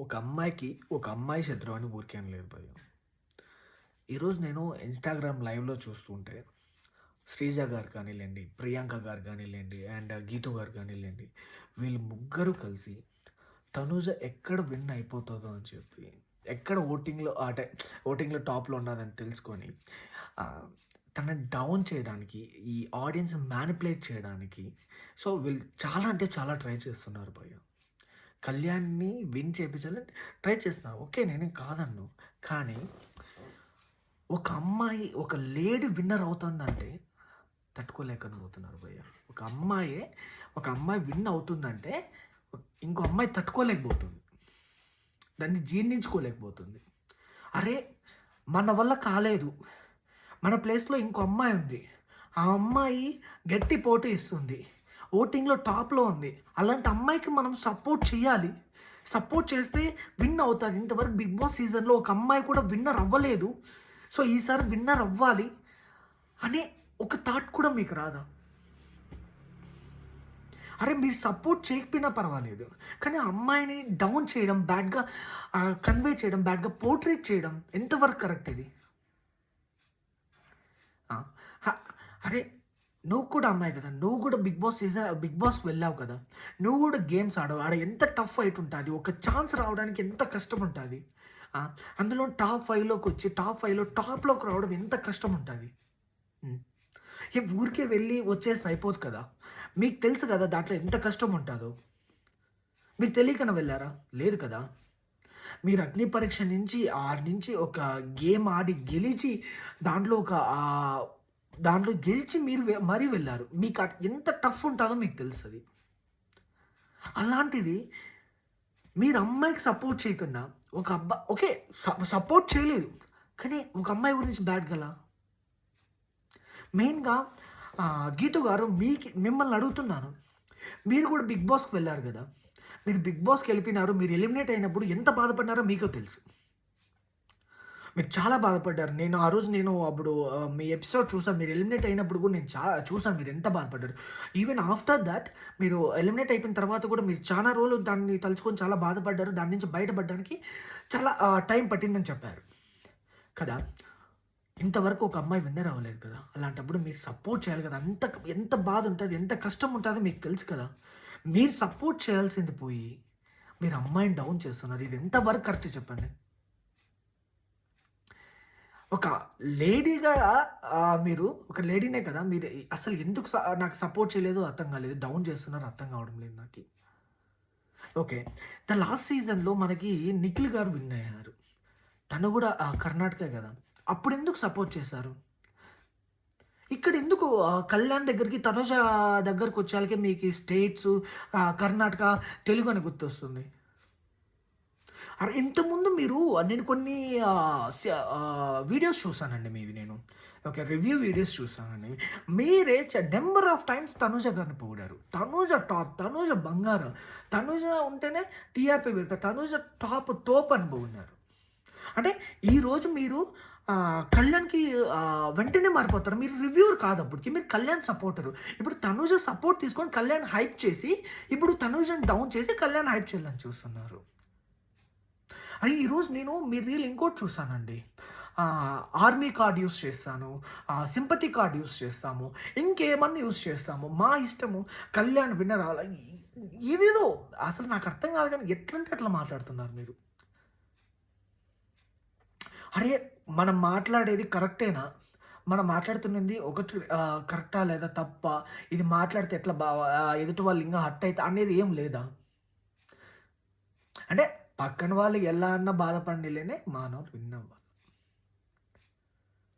ఒక అమ్మాయికి ఒక అమ్మాయి శత్రువు అని ఊరికే అనలేదు భయ్య. ఈరోజు నేను ఇన్‌స్టాగ్రామ్ లైవ్‌లో చూస్తుంటే శ్రీజ గారు కానివ్వండి, ప్రియాంక గారు కానివ్వండి, అండ్ గీతు గారు కానివ్వండి, వీళ్ళు ముగ్గురు కలిసి తనూజ ఎక్కడ విన్ అయిపోతుందో అని చెప్పి, ఎక్కడ ఓటింగ్‌లో టాప్‌లో ఉన్నదని తెలుసుకొని తనని డౌన్ చేయడానికి, ఈ ఆడియన్స్ మ్యానిపులేట్ చేయడానికి వీళ్ళు చాలా అంటే చాలా ట్రై చేస్తున్నారు భయ్య. కళ్యాణ్‌ని విన్ చేపించాలని ట్రై చేస్తున్నారు. ఓకే. నేనేం కాదనను. కానీ ఒక అమ్మాయి, ఒక లేడీ విన్నర్ అవుతుందంటే తట్టుకోలేకపోతున్నారు భయ్య. ఒక అమ్మాయి విన్ అవుతుందంటే ఇంకో అమ్మాయి తట్టుకోలేకపోతుంది. దాన్ని జీర్ణించుకోలేకపోతుంది. అరే! మన వల్ల కాలేదు. మన ప్లేస్‌లో ఇంకో అమ్మాయి ఉంది. ఆ అమ్మాయి గట్టి పోటీ ఇస్తుంది. ఓటింగ్‌లో టాప్‌లో ఉంది. అలాంటి అమ్మాయికి మనం సపోర్ట్ చేయాలి. సపోర్ట్ చేస్తే విన్ అవుతది. ఇంతవరకు 'బిగ్ బాస్' సీజన్‌లో ఒక అమ్మాయి కూడా విన్నర్ అవ్వలేదు. ఈసారి విన్నర్ అవ్వాలి అనే ఒక థాట్ కూడా మీకు రాదా? అరే! మీరు సపోర్ట్ చేయకపోయినా పర్వాలేదు. కానీ ఆ అమ్మాయిని డౌన్ చేయడం, బ్యాడ్‌గా కన్వే చేయడం, బ్యాడ్‌గా పోర్ట్రేట్ చేయడం ఎంతవరకు కరెక్ట్ ఇది? ఆ! హ అరే! నువ్వు కూడా అమ్మాయి కదా! నువ్వు కూడా 'బిగ్ బాస్'కి వెళ్ళావు కదా! నువ్వు కూడా గేమ్స్ ఆడావు. ఆడ ఎంత టఫ్ ఫైట్ ఉంటది. ఒక ఛాన్స్ రావడానికి ఎంత కష్టం ఉంటది. అందులో టాప్ 5లోకొచ్చి, టాప్‌లోకి రావడం ఎంత కష్టం ఉంటది. హ్మ్. ఊరికే వెళ్ళి వచ్చేస్తే అయిపోదు కదా! మీకు తెలుసు కదా దాంట్లో ఎంత కష్టం ఉంటదో. మీరు తెలియకనా వెళ్లారా? లేదు కదా! మీరు అగ్ని పరీక్ష నుంచి ఆడి నుంచి ఒక గేమ్ ఆడి గెలిచి దాంట్లో ఒక దాంట్లో గెలిచి మీరు మరీ వెళ్లారు. మీకు ఎంత టఫ్ ఉంటదో మీకు తెలుసది. అలాంటిది మీరు అమ్మాయికి సపోర్ట్ చేయకుండా ఓకే. సపోర్ట్ చేయలేదు. కానీ ఒక అమ్మాయి గురించి బ్యాడ్ గలా? మెయిన్‌గా గీతు గారు మిమ్మల్ని అడుగుతున్నాను. మీరు కూడా 'బిగ్ బాస్'కి వెళ్లారు గదా! మీరు 'బిగ్ బాస్'కి వెళ్ళిపోయినారు. మీరు ఎలిమినేట్ అయినప్పుడు ఎంత బాధపడినారో మీకే తెలుసు. మీరు చాలా బాధపడ్డారు. ఆ రోజు అప్పుడు మీ ఎపిసోడ్ చూసాను. మీరు ఎలిమినేట్ అయినప్పుడు కూడా నేను చూసాను మీరు ఎంత బాధపడ్డారు. ఈవెన్ ఆఫ్టర్ థట్ మీరు ఎలిమినేట్ అయిపోయిన తర్వాత కూడా మీరు చాలా రోజులు దాన్ని తలుచుకొని చాలా బాధపడ్డారు. దాని నుంచి బయటపడడానికి చాలా టైం పట్టిందని చెప్పారు కదా! ఇంతవరకు ఒక అమ్మాయి విన్నర్ అవ్వలేదు కదా! అలాంటప్పుడు మీరు సపోర్ట్ చేయాలి కదా! ఎంత బాధ ఉంటది, ఎంత కష్టం ఉంటదో మీకు తెలుసు కదా! మీరు సపోర్ట్ చేయాల్సింది పోయి, మీరు అమ్మాయిని డౌన్ చేస్తున్నారు. ఇది ఎంతవరకు కరెక్ట్ చెప్పండి? ఒక లేడీగా మీరు ఒక లేడీనే కదా! మీరు అసలు ఎందుకు నాకు సపోర్ట్ చేయలేదో అర్థం కాలేదు. డౌన్ చేస్తున్నారో అర్థం కావడం లేదు నాకి. ఓకే. లాస్ట్ సీజన్‌లో మనకి నిఖిల్ గారు విన్ అయ్యారు. తను కూడా కర్ణాటకే కదా! అప్పుడెందుకు సపోర్ట్ చేశారు? ఇక్కడెందుకు కళ్యాణ్ దగ్గరికి, తనుజ దగ్గరకొచ్చాలకే మీకు ఈ స్టేట్సు, కర్ణాటక, తెలుగు అని గుర్తొస్తుంది. అరె! ఇంతకుముందు నేను కొన్ని వీడియోస్ చూసానండి మీవి నేను. ఓకే. రివ్యూ వీడియోస్ చూసానండి. మీరే నంబర్ ఆఫ్ టైమ్స్ తనుజ గారిని పొగిడారు. తనుజ టాప్, తనుజ బంగారం, తనుజ ఉంటేనే టీఆర్‌పీ పెడతారు. తనుజ తోప్ అని పొగిడినారు. అంటే ఈరోజు మీరు కళ్యాణ్‌కి వెంటనే మారిపోతారు. మీరు రివ్యూవర్ కాదప్పటికి. మీరు కళ్యాణ్ సపోర్టరు. ఇప్పుడు తనుజ సపోర్ట్ తీసుకొని కళ్యాణ్ హైప్ చేసి, ఇప్పుడు తనుజని డౌన్ చేసి కళ్యాణ్ హైప్ చేయాలని చూస్తున్నారు. ఈరోజు నేను మీ రీల్ ఇంకోటి చూసానండి. ఆర్మీ కార్డ్ యూజ్ చేస్తాను. సింపతి కార్డ్ యూజ్ చేస్తాము. ఇంకేమన్నా యూజ్ చేస్తాము. మా ఇష్టము. కళ్యాణ్ విన్నర్ అవ్వాలి. ఇదేదో అసలు నాకు అర్థం కాదు కానీ ఎట్లంటే అట్లా మాట్లాడుతున్నారు మీరు. అరే! మనం మాట్లాడేది కరెక్టేనా? మనం మాట్లాడుతున్నది కరెక్టా లేదా తప్పా? ఇది మాట్లాడితే ఎట్లా ఎదుటి వాళ్ళు ఇంకా హర్ట్ అయితా అనేది ఏం లేదా? అంటే పక్కన వాళ్ళు ఎలా అన్నా బాధపడనీలే మానవులు విన్ అవ్వాలి.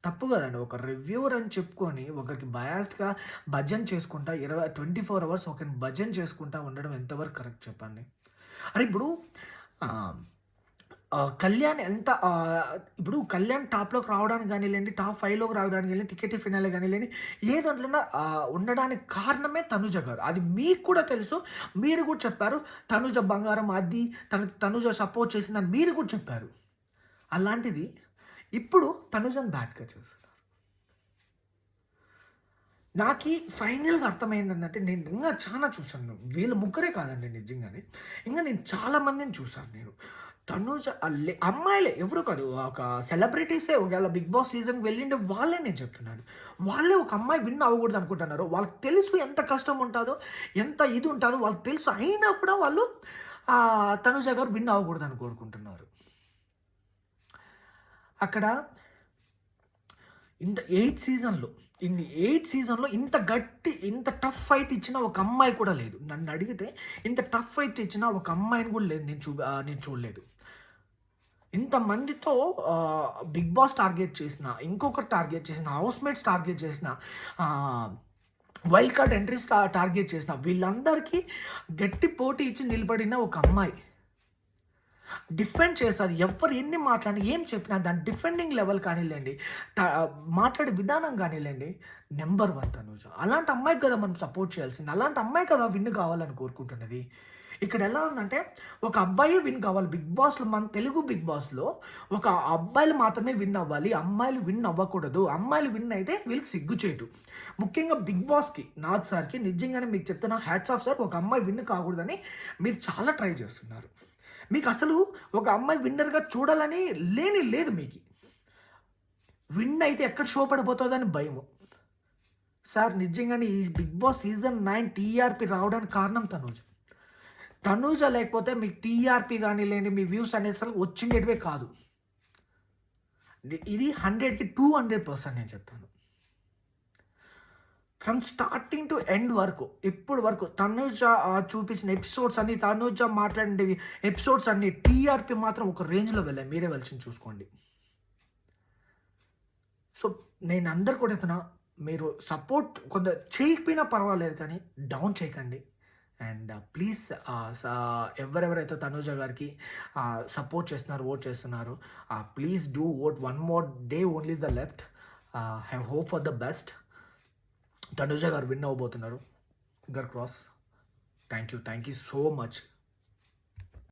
తప్పు కదండీ. ఒక రివ్యూవర్ అని చెప్పుకొని ఒకరికి బయాస్డ్‌గా భజన చేసుకుంటా 24 అవర్స్ ఒకరిని భజన చేసుకుంటా ఉండడం ఎంతవరకు కరెక్ట్ చెప్పండి? అరే! ఇప్పుడు ఆహ్, కళ్యాణ్ ఇప్పుడు కళ్యాణ్ టాప్‌లోకి రావడానికి గానియండి, టాప్ 5లోకి రావడానికి గాని, టికెట్ ఫినాలే గానియండి, ఏ దాంట్లోనా ఉండడానికి కారణమే తనుజ గారు. అది మీకు కూడా తెలుసు. మీరు కూడా చెప్పారు. తనుజ బంగారం అది తనుజ సపోర్ట్ చేసిందని మీరు కూడా చెప్పారు. అలాంటిది ఇప్పుడు తనుజని బ్యాడ్‌గా చేస్తున్నారు. నాకీ ఫైనల్‌గా అర్థమైందేంటంటే, నేను ఇంగా చానా చూసాను. వీళ్ళ ముగ్గురే కాదండి నిజంగానే. ఇంగా నేను చాలా మందిని చూసాను నేను. తనుజ అమ్మాయిలే ఎవరు కాదు. ఒక సెలబ్రిటీసే ఒకవేళ 'బిగ్ బాస్' సీజన్‌కి వెళ్ళిండే వాళ్ళే నేను చెప్తున్నాను. వాళ్ళే ఒక అమ్మాయి విన్ అవ్వకూడదు అనుకుంటున్నారు. వాళ్ళకి తెలుసు ఎంత కష్టం ఉంటదో, ఎంత ఇది ఉంటదో వాళ్ళకి తెలుసు. అయినా కూడా వాళ్ళు తనుజ గారు విన్ అవ్వకూడదని కోరుకుంటున్నారు. అక్కడ ఇంత 8 సీజన్‌లో ఇంత ఇంత టఫ్ ఫైట్ ఇచ్చిన ఒక అమ్మాయి కూడా లేదు. నన్నడిగితే ఇంత టఫ్ ఫైట్ ఇచ్చిన ఒక అమ్మాయిని కూడా లేదు. నేను చూడలేదు. ఇంతమందితో 'బిగ్ బాస్' టార్గెట్ చేసిన, ఇంకొకరు టార్గెట్ చేసిన, హౌస్‌మేట్స్ టార్గెట్ చేసిన, వైల్డ్ కార్డ్ ఎంట్రీస్ టార్గెట్ చేసిన వీళ్ళందరికీ గట్టి పోటీ ఇచ్చి నిలబడిన ఒక అమ్మాయి. డిఫెండ్ చేస్తది. ఎవ్వరు ఎన్ని మాట్లాడినా, ఏం చెప్పినా దాని డిఫెండింగ్ లెవెల్ కానీలెండి, మాట్లాడే విధానం కానీలెండి, నంబర్ 1 తనుజ. అలాంటి అమ్మాయికి కదా మనం సపోర్ట్ చేయాల్సింది. అలాంటి అమ్మాయి కదా విన్ కావాలని కోరుకుంటున్నది. ఇక్కడ ఎలా ఉందంటే ఒక అబ్బాయే విన్ కావాలి. బిగ్ బాస్‌లో మన తెలుగు బిగ్ బాస్‌లో ఒక అబ్బాయిలు మాత్రమే విన్ అవ్వాలి. అమ్మాయిలు విన్ అవ్వకూడదు. అమ్మాయిలు విన్ అయితే వీళ్ళకి సిగ్గుచేటు. ముఖ్యంగా బిగ్ బాస్‌కి, నాగ్ సార్‌కి నిజంగానే మీకు చెప్తున్నా హ్యాట్స్ ఆఫ్ సార్. ఒక అమ్మాయి విన్ కాకూడదని మీరు చాలా ట్రై చేస్తున్నారు. మీకు అసలు ఒక అమ్మాయి విన్నర్‌గా చూడాలని లేదు మీకి. విన్ అయితే ఎక్కడ షో పడిపోతుందని భయము. సార్ నిజంగానే ఈ బిగ్ బాస్ సీజన్ 9 టీఆర్‌పీ రావడానికి కారణం తనూజ. తనూజ లేకపోతే మీకు టీఆర్‌పీ గానీలెండి, మీ వ్యూస్ అనేది అసలు వచ్చిండేటివే కాదు. ఇది 100కి 200% నేను చెప్తాను. ఫ్రమ్ స్టార్టింగ్ టు ఎండ్ వరకు, ఇప్పటి వరకు తనూజ చూపించిన ఎపిసోడ్స్ అన్నీ, తనూజ మాట్లాడినవి ఎపిసోడ్స్ అన్నీ టీఆర్‌పీ మాత్రం ఒక రేంజ్‌లో వెళ్ళాయి. మీరే వెళ్ళి చూసుకోండి. సో నేను అందరు కూడా చెప్తున్నా, మీరు సపోర్ట్ కొంత చేయకపోయినా పర్వాలేదు కానీ డౌన్ చేయకండి. అండ్ ప్లీజ్ ఎవరెవరైతే తనూజ గారికి సపోర్ట్ చేస్తున్నారు, ఓట్ చేస్తున్నారు, please do vote. 1 more day only the left. Have hope for the best. Tanuja garu win అవ్వబోతున్నారు. Finger cross. Thank you so much.